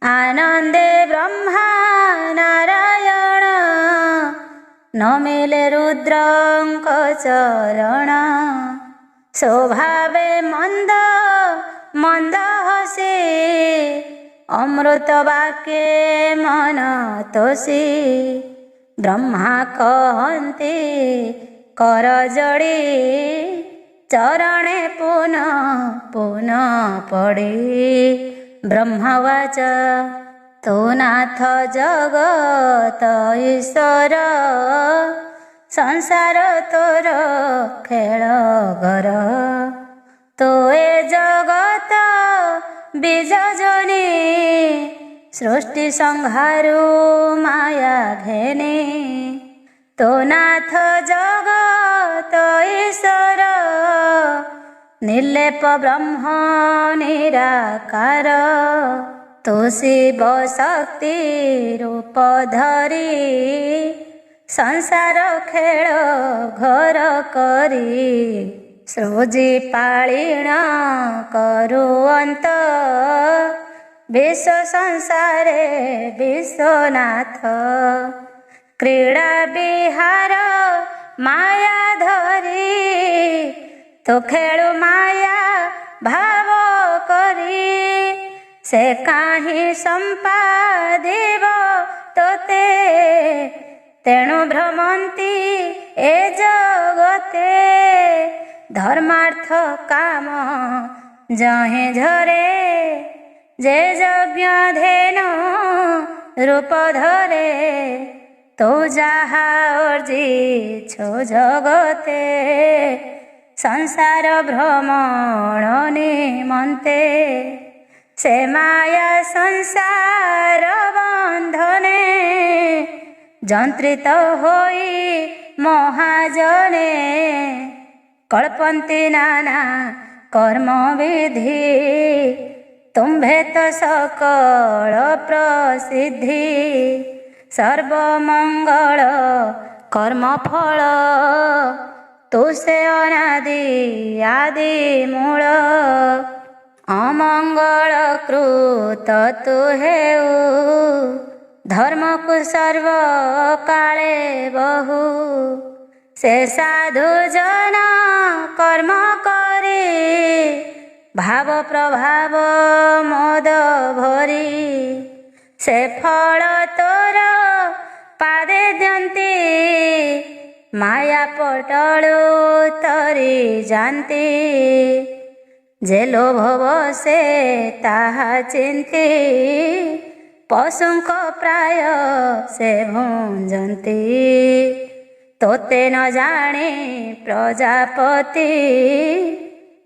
आनंदे ब्रह्मा नारायण न मिले रुद्रंक चरण स्वभावे मंद मंद हसी अमृत वाक्ये मन तोषी ब्रह्मा कहन्ति कर जोड़ी चरणे पुनः पुनः पड़ी ब्रह्मवाच तो नाथ जगत ईश्वर संसार तोर खेल घर तो ए जगत बीज जोनी सृष्टि संहारु माया घेनी तो नाथ जगत ईश्वर निर्लेप ब्रह्म निराकार तो शिव शक्ति रूप धरी संसार खेल घर करी सृजी पालिण करुअंत विश्व संसारे विश्वनाथ क्रीड़ा विहार माया धरी तो खेलु माया भाव करी से काहि संपादिब तोते तेणु भ्रमंती ए जगते धर्मार्थ काम जहे झरे जे यज्ञ धेनु रूप धरे तो जहा अर्जी छो जगते संसार भ्रमण निमन्ते से माया संसार बंधने जंत्रित होई महाजने कल्पन्ति नाना कर्म विधि तुम्भे तो सकल प्रसिद्धि सर्वमंगल कर्म फल तु से अनादि आदि मूल अमंगल कृत तु हेउ धर्म को सर्व काले बहु से साधु जन कर्म करी भाव प्रभाव मोद भरी से फल तोर पादे दियंती माया पटलु तरी जानती जे लोभ बसे ताहा चिंती पशुंक प्राय से भुंजंती तोते न जाने प्रजापति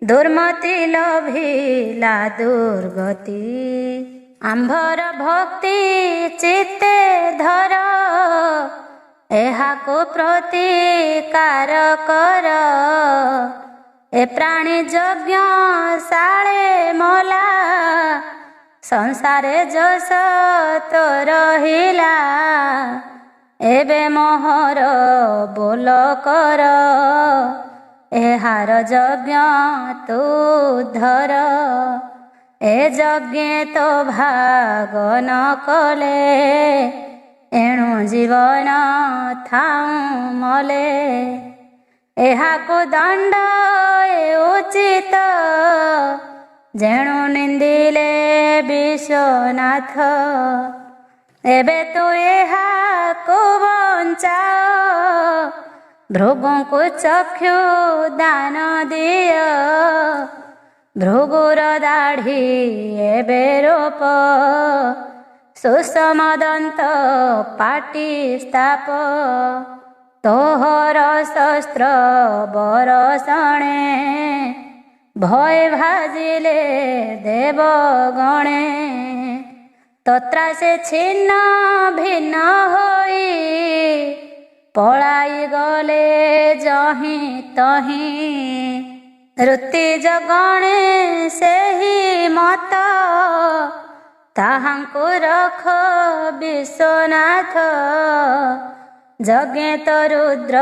दुर्मति लभिला दुर्गति आंभर भक्ति चित्ते धर एहाको प्रतिकार कर ए प्राणी यज्ञ शाळे मला संसारे जस तो रहिला एबे मोहर बोल कर एहार यज्ञ तू धर ए यज्ञ तो भाग न कले एणु जीवन थाऊ मले एहाको दंड उचित जेणु निंदिले विश्वनाथ एबे तू एहाको बंचाओ भृगु को चक्षु दान दिय भृगुर दाढ़ी एबे रोप सुषमदंत पाटी स्थाप तोहर शस्त्र बरसणे भय भाजिले देवगणे तत्रा से छिन्न भिन्न होई पलाई गले जही तही ऋतिज गणे से ही मत ताहांकु रख विश्वनाथ ଯଜ୍ଞେ ତ ରୁଦ୍ର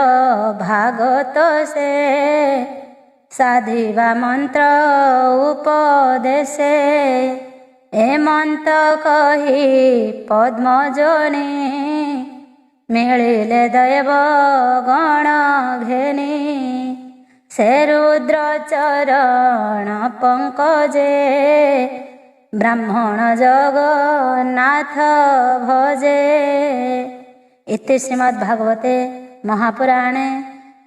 ଭାଗତ ସେ ସାଧିବା ମନ୍ତ୍ର ଉପଦେଶେ ଏମନ୍ତ କହି ପଦ୍ମଜନି ମିଳିଲେ ଦୈବ ଗଣ ଘେନି ସେ ରୁଦ୍ର ଚରଣ ପଙ୍କଜେ ବ୍ରାହ୍ମଣ ଜଗନ୍ନାଥ ଭଜେ। इति श्रीमद्भागवते महापुराणे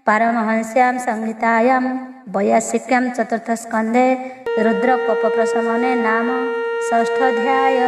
पारमहंस्यां संहितायां 82 चतुर्थस्कन्धे रुद्रकोपप्रशमने नाम 6 अध्याय।